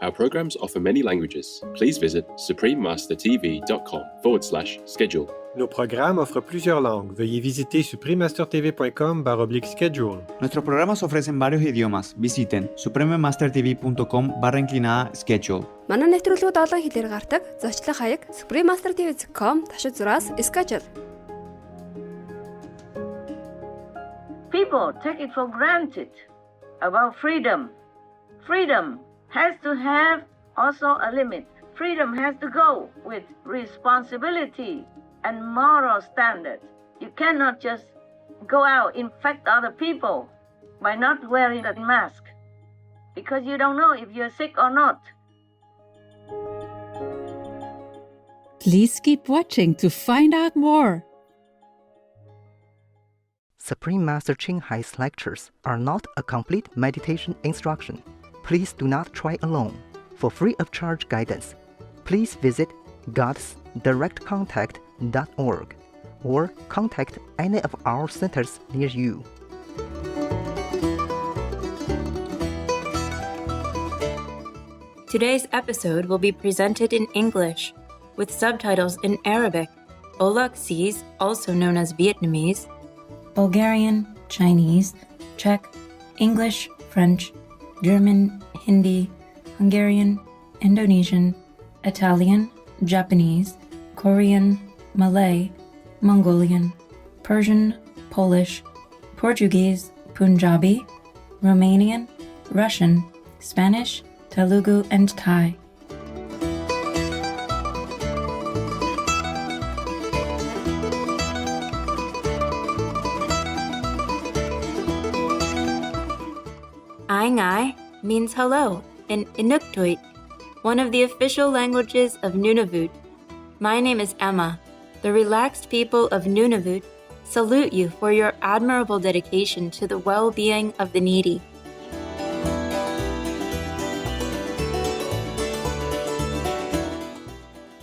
Our programs offer many languages. Please visit suprememastertv.com/schedule. Nos programas offrent plusieurs langues. Veuillez visiter suprememastertv.com/schedule. Nuestros programas ofrecen varios idiomas. Visiten suprememastertv.com/schedule. Манай нэвтрүүлгүүд олон хэлээр гардаг. Зочлох хаяг suprememastertv.com/schedule. People take it for granted about freedom. Freedom has to have also a limit. Freedom has to go with responsibility and moral standards. You cannot just go out, infect other people by not wearing a mask because you don't know if you're sick or not. Please keep watching to find out more. Supreme Master Ching Hai's lectures are not a complete meditation instruction. Please do not try alone. For free of charge guidance, please visit godsdirectcontact.org or contact any of our centers near you. Today's episode will be presented in English with subtitles in Arabic, Olaxese, also known as Vietnamese, Bulgarian, Chinese, Czech, English, French, German, Hindi, Hungarian, Indonesian, Italian, Japanese, Korean, Malay, Mongolian, Persian, Polish, Portuguese, Punjabi, Romanian, Russian, Spanish, Telugu, and Thai. Ai Ngai means hello in Inuktitut, one of the official languages of Nunavut. My name is Emma. The relaxed people of Nunavut salute you for your admirable dedication to the well-being of the needy.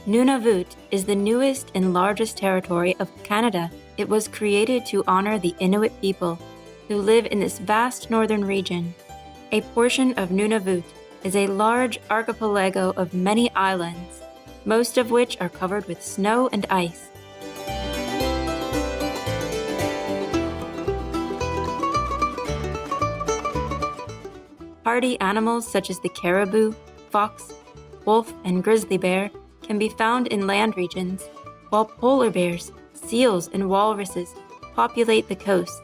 Nunavut is the newest and largest territory of Canada. It was created to honor the Inuit people who live in this vast northern region. A portion of Nunavut is a large archipelago of many islands, most of which are covered with snow and ice. Hardy animals such as the caribou, fox, wolf, and grizzly bear can be found in land regions, while polar bears, seals, and walruses populate the coast.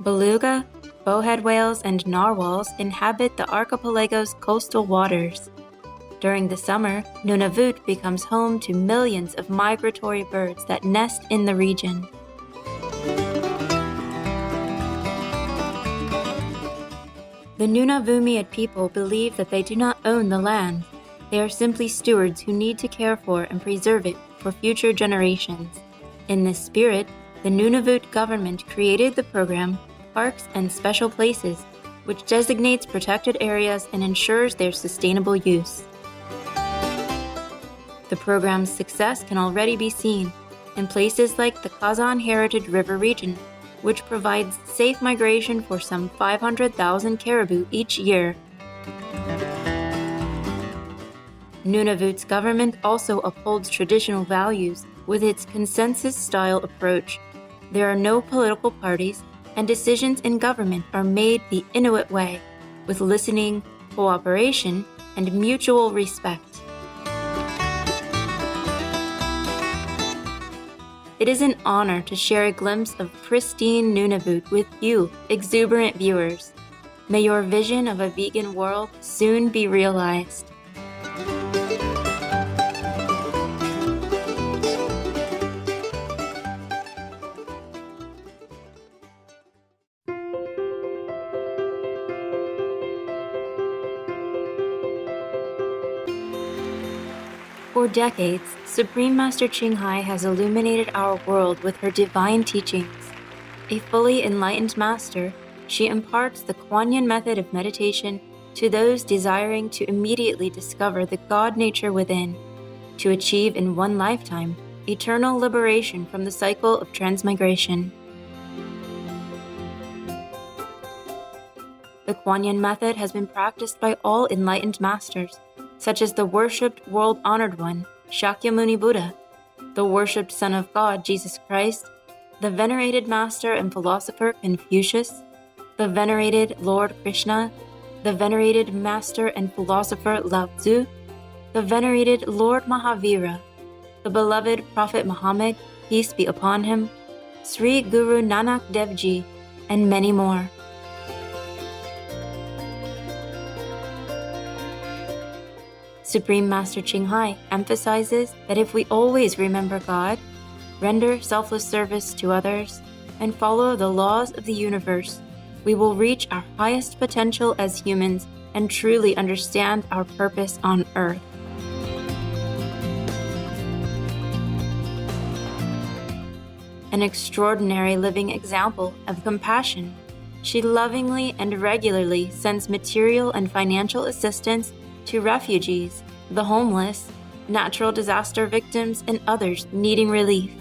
Beluga, bowhead whales, and narwhals inhabit the archipelago's coastal waters. During the summer, Nunavut becomes home to millions of migratory birds that nest in the region. The Nunavumiat people believe that they do not own the land. They are simply stewards who need to care for and preserve it for future generations. In this spirit, the Nunavut government created the program Parks and Special Places, which designates protected areas and ensures their sustainable use. The program's success can already be seen in places like the Kazan Heritage River region, which provides safe migration for some 500,000 caribou each year. Nunavut's government also upholds traditional values with its consensus-style approach. There are no political parties, and decisions in government are made the Inuit way, with listening, cooperation, and mutual respect. It is an honor to share a glimpse of pristine Nunavut with you, exuberant viewers. May your vision of a vegan world soon be realized. For decades, Supreme Master Ching Hai has illuminated our world with her divine teachings. A fully enlightened master, she imparts the Kuan Yin method of meditation to those desiring to immediately discover the God nature within, to achieve in one lifetime eternal liberation from the cycle of transmigration. The Kuan Yin method has been practiced by all enlightened masters, such as the worshipped world-honored one, Shakyamuni Buddha, the worshipped Son of God, Jesus Christ, the venerated master and philosopher Confucius, the venerated Lord Krishna, the venerated master and philosopher Lao Tzu, the venerated Lord Mahavira, the beloved Prophet Muhammad, peace be upon him, Sri Guru Nanak Dev Ji, and many more. Supreme Master Ching Hai emphasizes that if we always remember God, render selfless service to others, and follow the laws of the universe, we will reach our highest potential as humans and truly understand our purpose on earth. An extraordinary living example of compassion, she lovingly and regularly sends material and financial assistance to refugees, the homeless, natural disaster victims, and others needing relief.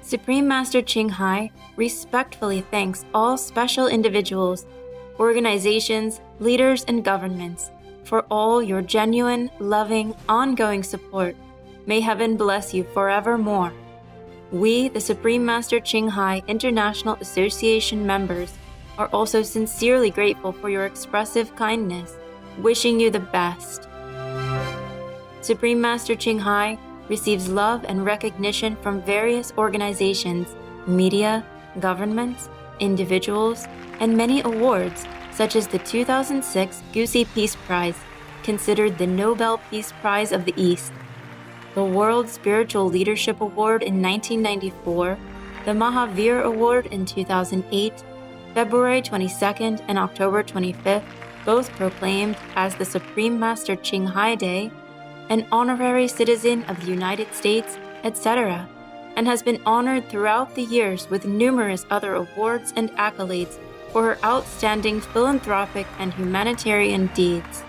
Supreme Master Ching Hai respectfully thanks all special individuals, organizations, leaders, and governments for all your genuine, loving, ongoing support. May heaven bless you forevermore. We, the Supreme Master Ching Hai International Association members, are also sincerely grateful for your expressive kindness, wishing you the best. Supreme Master Ching Hai receives love and recognition from various organizations, media, governments, individuals, and many awards, such as the 2006 Gusi Peace Prize, considered the Nobel Peace Prize of the East, the World Spiritual Leadership Award in 1994, the Mahavir Award in 2008, February 22nd and October 25th, both proclaimed as the Supreme Master Ching Hai Day, an honorary citizen of the United States, etc., and has been honored throughout the years with numerous other awards and accolades for her outstanding philanthropic and humanitarian deeds.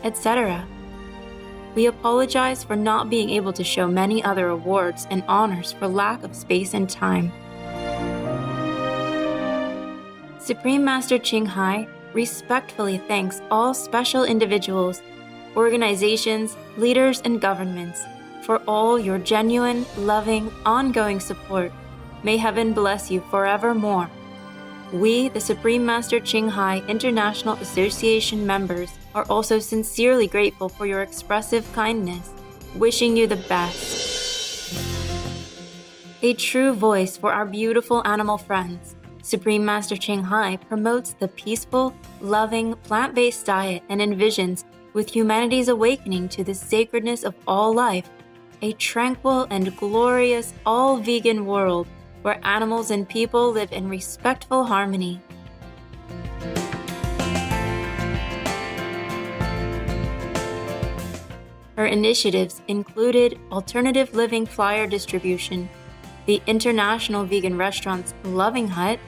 Etc. we apologize for not being able to show many other awards and honors for lack of space and time. Supreme Master Ching Hai respectfully thanks all special individuals, organizations, leaders, and governments for all your genuine, loving, ongoing support. May heaven bless you forevermore. We, the Supreme Master Ching Hai International Association members, are also sincerely grateful for your expressive kindness, wishing you the best. A true voice for our beautiful animal friends, Supreme Master Ching Hai promotes the peaceful, loving, plant-based diet and envisions, with humanity's awakening to the sacredness of all life, a tranquil and glorious all-vegan world where animals and people live in respectful harmony. Her initiatives included alternative living flyer distribution, the international vegan restaurants Loving Hut,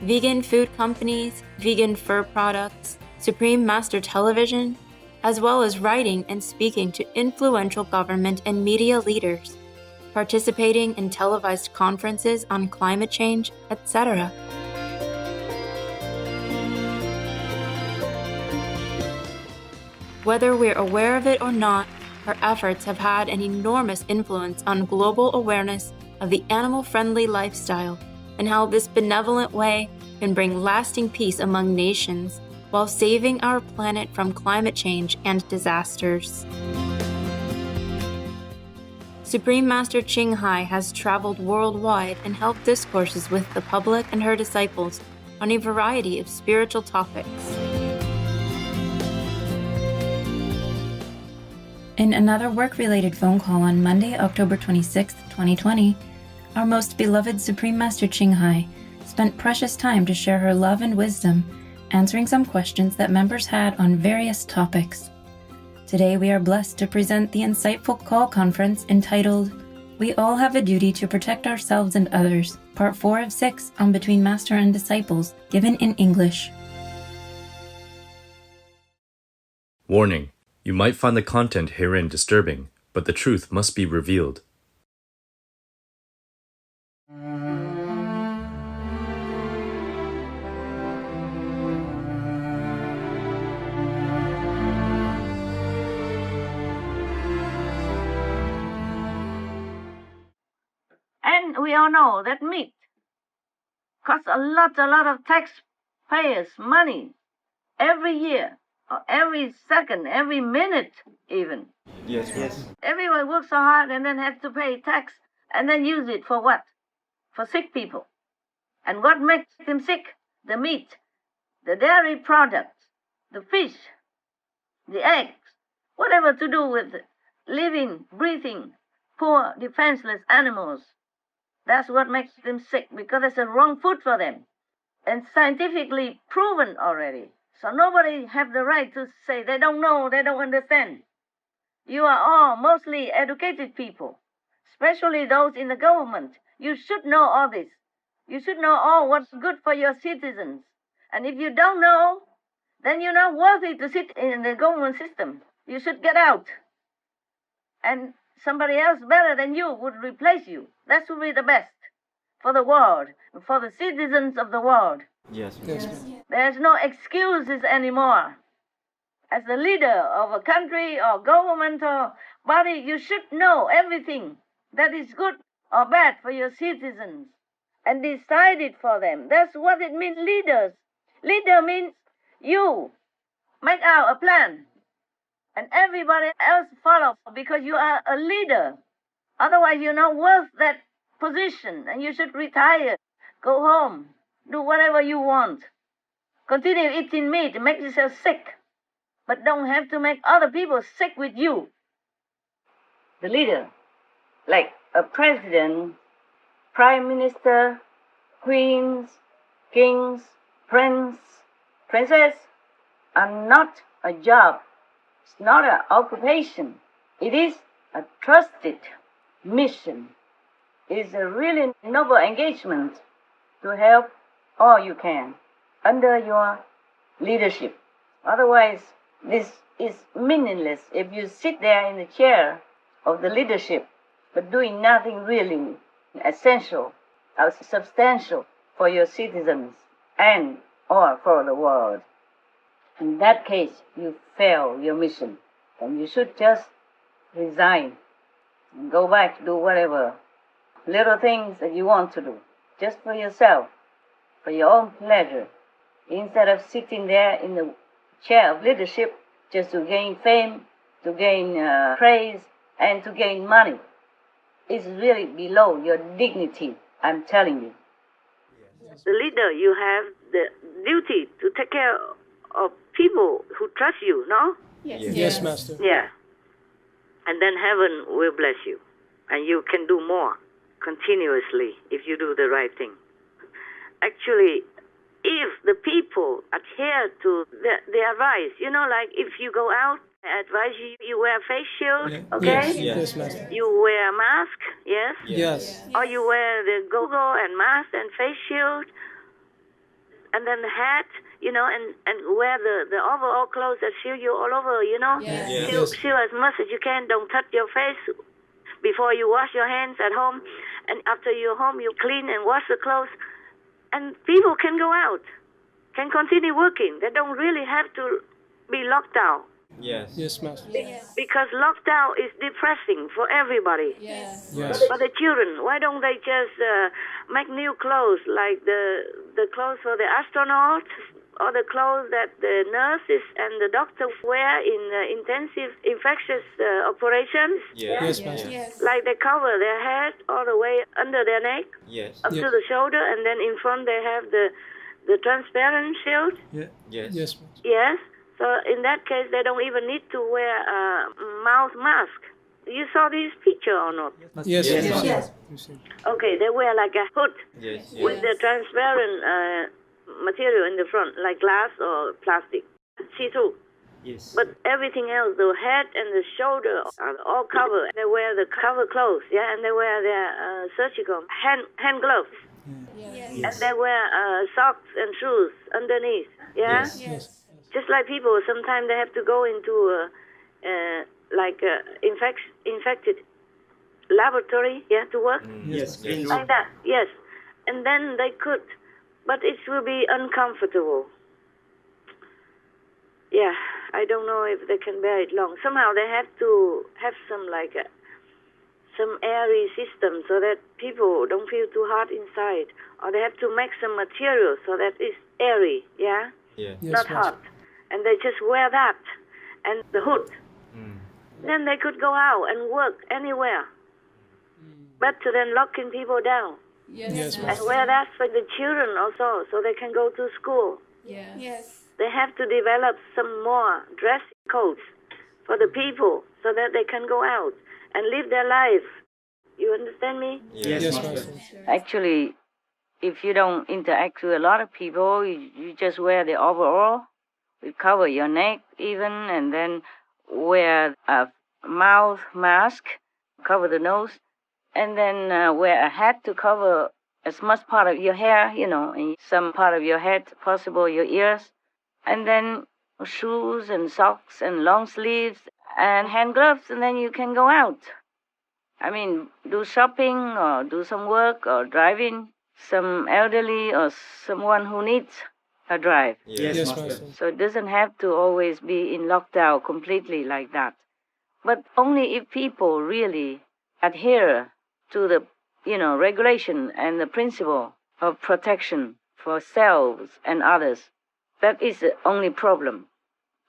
vegan food companies, vegan fur products, Supreme Master Television, as well as writing and speaking to influential government and media leaders, participating in televised conferences on climate change, etc. Whether we're aware of it or not, her efforts have had an enormous influence on global awareness of the animal-friendly lifestyle and how this benevolent way can bring lasting peace among nations while saving our planet from climate change and disasters. Supreme Master Ching Hai has traveled worldwide and held discourses with the public and her disciples on a variety of spiritual topics. In another work-related phone call on Monday, October 26, 2020, our most beloved Supreme Master Ching Hai spent precious time to share her love and wisdom, answering some questions that members had on various topics. Today we are blessed to present the insightful call conference entitled, We All Have a Duty to Protect Ourselves and Others, Part 4 of 6 on Between Master and Disciples, given in English. Warning: you might find the content herein disturbing, but the truth must be revealed. And we all know that meat costs a lot of taxpayers' money every year, or every second, every minute even. Yes. Everyone works so hard and then has to pay tax and then use it for what? For sick people. And what makes them sick? The meat, the dairy products, the fish, the eggs, whatever to do with living, breathing, poor, defenseless animals. That's what makes them sick, because it's a wrong food for them. And scientifically proven already. So nobody have the right to say they don't know, they don't understand. You are all mostly educated people, especially those in the government. You should know all this. You should know all what's good for your citizens. And if you don't know, then you're not worthy to sit in the government system. You should get out. And somebody else better than you would replace you. That would be the best for the world, for the citizens of the world. Yes. There's no excuses anymore. As the leader of a country or government or body, you should know everything that is good or bad for your citizens and decide it for them. That's what it means, leaders. Leader means you make out a plan and everybody else follows because you are a leader. Otherwise, you're not worth that position and you should retire, go home, do whatever you want. Continue eating meat, make yourself sick, but don't have to make other people sick with you. The leader, like a president, prime minister, queens, kings, prince, princess, are not a job. It's not an occupation. It is a trusted mission. It is a really noble engagement to help all you can under your leadership. Otherwise, this is meaningless if you sit there in the chair of the leadership but doing nothing really essential or substantial for your citizens and or for the world. In that case, you fail your mission, and you should just resign and go back to do whatever little things that you want to do, just for yourself, for your own pleasure, instead of sitting there in the chair of leadership just to gain fame, to gain praise, and to gain money. It's really below your dignity, I'm telling you. The leader, you have the duty to take care of people who trust you, no? Yes, Master. Yeah. And then heaven will bless you. And you can do more continuously if you do the right thing. Actually, if the people adhere to the advice, like if you go out, I advise you wear face shield, okay? Yes, Master. You wear a mask, yes? Yes. Or you wear the goggle and mask and face shield, and then the hat, and wear the overall clothes that shield you all over, Shield as much as you can. Don't touch your face before you wash your hands at home, and after you're home, you clean and wash the clothes, and people can go out, can continue working. They don't really have to be locked down. Yes, Master. Because lockdown is depressing for everybody. Yes. For the children, why don't they just make new clothes, like the clothes for the astronauts, or the clothes that the nurses and the doctors wear in intensive infectious operations? Yes, Master. Like they cover their head all the way under their neck, up to the shoulder, and then in front they have the transparent shield. Yes, Master. Yes. So in that case, they don't even need to wear a mouth mask. You saw this picture or not? Yes. Okay, they wear like a hood with the transparent material in the front, like glass or plastic, see-through. Yes. But everything else, the head and the shoulder are all covered. They wear the cover clothes, and they wear their surgical hand gloves. And they wear socks and shoes underneath, Yes. Just like people, sometimes they have to go into infected laboratory, to work. Yes. Like that, yes. And then they could, but it will be uncomfortable. Yeah, I don't know if they can bear it long. Somehow they have to have some airy system so that people don't feel too hot inside. Or they have to make some material so that it's airy, not hot. And they just wear that and the hood. Then they could go out and work anywhere. Better than locking people down. Yes, And wear that for the children also, so they can go to school. They have to develop some more dress codes for the people so that they can go out and live their life. You understand me? Yes, Master. Actually, if you don't interact with a lot of people, you just wear the overall. You cover your neck even, and then wear a mouth mask, cover the nose, and then wear a hat to cover as much part of your hair, and some part of your head, possible your ears, and then shoes and socks and long sleeves and hand gloves, and then you can go out. I mean, do shopping or do some work or driving some elderly or someone who needs a drive. Yes, Master. So it doesn't have to always be in lockdown completely like that. But only if people really adhere to the, regulation and the principle of protection for selves and others. That is the only problem,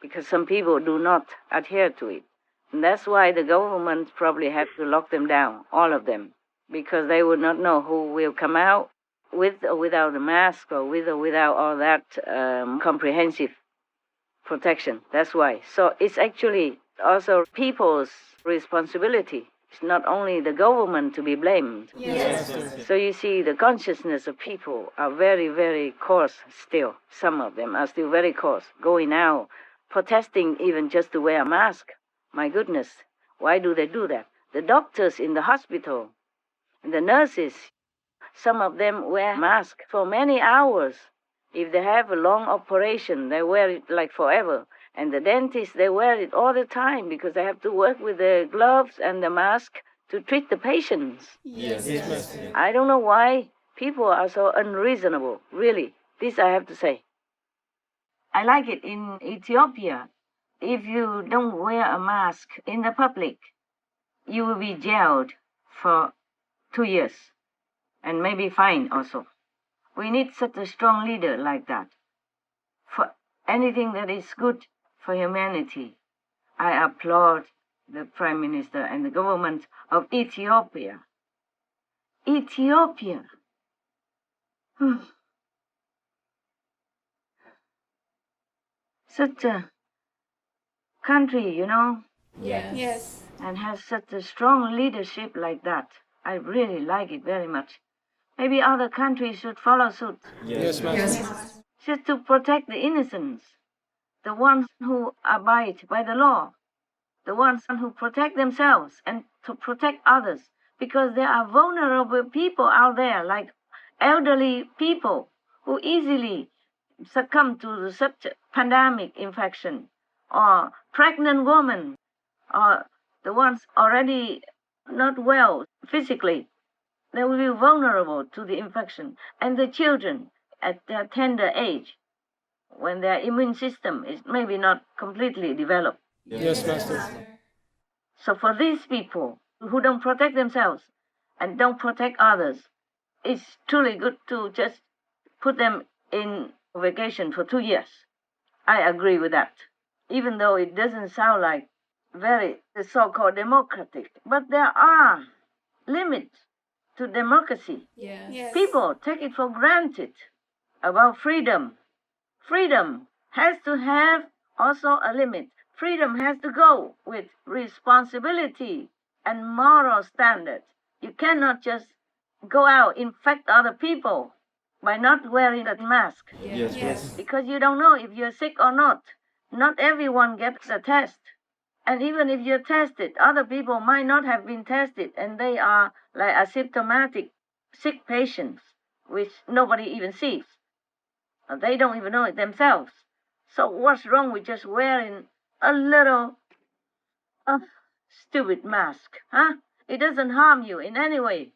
because some people do not adhere to it. And that's why the government probably have to lock them down, all of them, because they would not know who will come out with or without a mask, or with or without all that comprehensive protection. That's why. So it's actually also people's responsibility. It's not only the government to be blamed. Yes. So you see, the consciousness of people are very, very coarse still. Some of them are still very coarse, going out, protesting even just to wear a mask. My goodness, why do they do that? The doctors in the hospital, and the nurses, some of them wear masks for many hours. If they have a long operation, they wear it like forever. And the dentists, they wear it all the time because they have to work with the gloves and the mask to treat the patients. Yes, Master. I don't know why people are so unreasonable, really. This I have to say. I like it in Ethiopia. If you don't wear a mask in the public, you will be jailed for 2 years and maybe fined also. We need such a strong leader like that. For anything that is good for humanity, I applaud the Prime Minister and the government of Ethiopia. Ethiopia. Such a country, you know, Yes. and has such a strong leadership like that. I really like it very much. Maybe other countries should follow suit. Yes, Master. Just to protect the innocents, the ones who abide by the law, the ones who protect themselves and to protect others, because there are vulnerable people out there, like elderly people who easily succumb to such pandemic infection, or pregnant women, or the ones already not well physically. They will be vulnerable to the infection, and the children at their tender age, when their immune system is maybe not completely developed. Yes, Master. So for these people who don't protect themselves and don't protect others, it's truly good to just put them in vacation for 2 years. I agree with that, even though it doesn't sound like very so-called democratic. But there are limits to democracy. Yes. People take it for granted about freedom. Freedom has to have also a limit. Freedom has to go with responsibility and moral standards. You cannot just go out, infect other people by not wearing a mask. Yes. Because you don't know if you're sick or not. Not everyone gets a test. And even if you're tested, other people might not have been tested, and they are like asymptomatic sick patients, which nobody even sees. They don't even know it themselves. So what's wrong with just wearing a little stupid mask? Huh? It doesn't harm you in any way,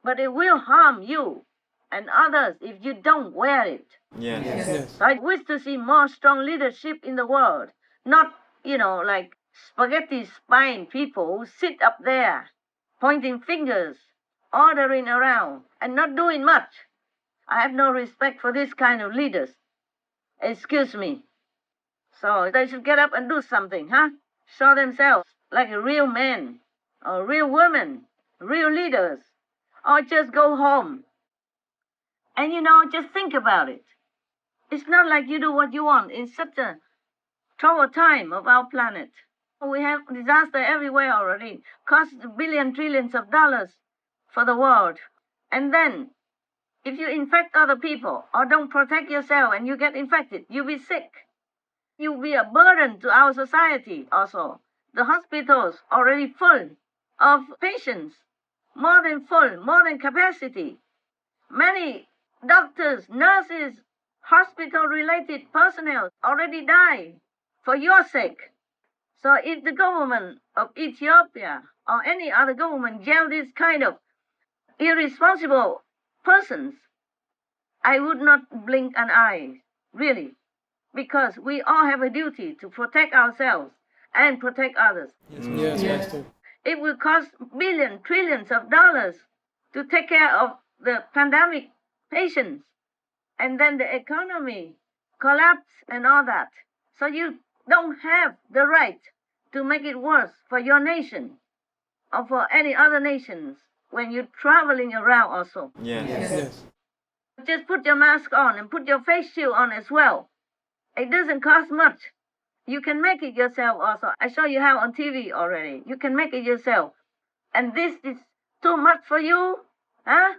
but it will harm you and others if you don't wear it. Yes. So I wish to see more strong leadership in the world, not, like spaghetti spine people who sit up there pointing fingers, ordering around, and not doing much. I have no respect for this kind of leaders. Excuse me. So they should get up and do something, huh? Show themselves like a real man, or real women, real leaders, or just go home. And just think about it. It's not like you do what you want in such a troubled time of our planet. We have disaster everywhere already, costs billions, trillions of dollars for the world. And then, if you infect other people or don't protect yourself and you get infected, you'll be sick. You'll be a burden to our society also. The hospitals already full of patients, more than full, more than capacity. Many doctors, nurses, hospital-related personnel already died for your sake. So if the government of Ethiopia or any other government jail this kind of irresponsible persons, I would not blink an eye, really, because we all have a duty to protect ourselves and protect others. Yes, Master. It will cost billions, trillions of dollars to take care of the pandemic patients, and then the economy collapse and all that. So you don't have the right to make it worse for your nation or for any other nations when you're traveling around also. Yes. Just put your mask on and put your face shield on as well. It doesn't cost much. You can make it yourself also. I saw you have on TV already. You can make it yourself. And this is too much for you? Huh?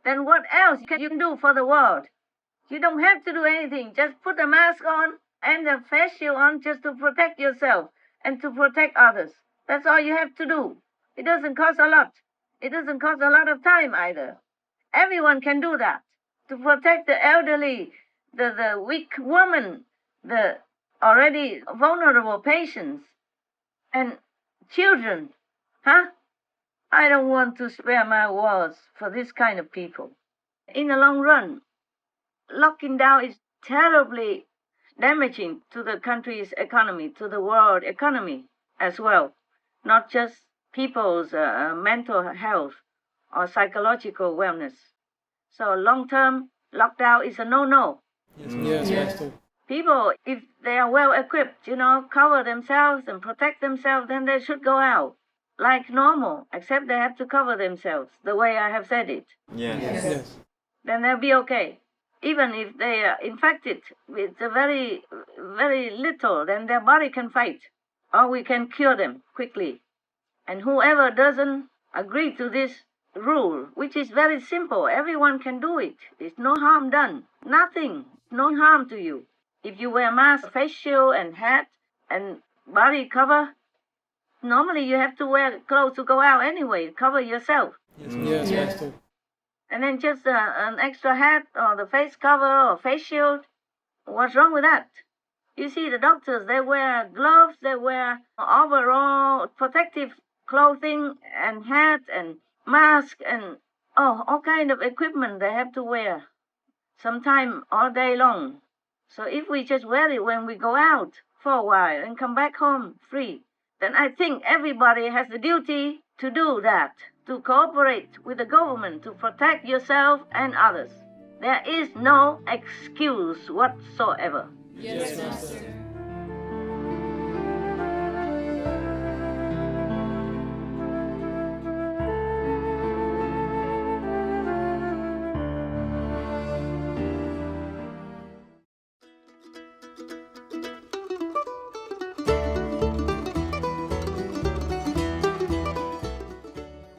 Then what else can you do for the world? You don't have to do anything. Just put a mask on and a face shield on just to protect yourself and to protect others. That's all you have to do. It doesn't cost a lot. It doesn't cost a lot of time either. Everyone can do that. To protect the elderly, the weak woman, the already vulnerable patients and children. Huh? I don't want to spare my words for this kind of people. In the long run, locking down is terribly damaging to the country's economy, to the world economy as well, not just people's mental health or psychological wellness. So long-term lockdown is a no-no. Yes, Master. People, if they are well equipped, cover themselves and protect themselves, then they should go out like normal, except they have to cover themselves the way I have said it. Yes. Then they'll be okay. Even if they are infected with a very, very little, then their body can fight, or we can cure them quickly. And whoever doesn't agree to this rule, which is very simple, everyone can do it. There's no harm done. Nothing. No harm to you. If you wear mask, face shield, and hat, and body cover, normally you have to wear clothes to go out anyway. Cover yourself. Yes, Master. And then just an extra hat or the face cover or face shield. What's wrong with that? You see, the doctors, they wear gloves, they wear overall protective clothing and hat and mask and all kind of equipment they have to wear, sometime all day long. So if we just wear it when we go out for a while and come back home free, then I think everybody has the duty to do that, to cooperate with the government to protect yourself and others. There is no excuse whatsoever. Yes, Master.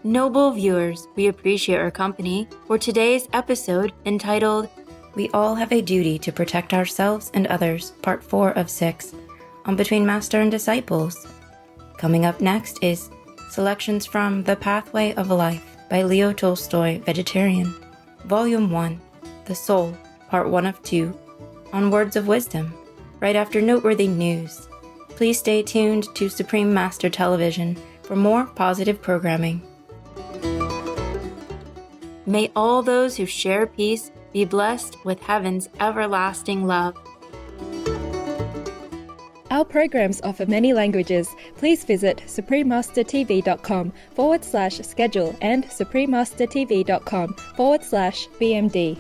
Noble viewers, we appreciate your company for today's episode entitled We All Have a Duty to Protect Ourselves and Others, Part 4 of 6, on Between Master and Disciples. Coming up next is selections from The Pathway of Life by Leo Tolstoy, Vegetarian, Volume 1, The Soul, Part 1 of 2, on Words of Wisdom, right after noteworthy news. Please stay tuned to Supreme Master Television for more positive programming. May all those who share peace be blessed with heaven's everlasting love. Our programs offer many languages. Please visit suprememastertv.com/schedule and suprememastertv.com/BMD.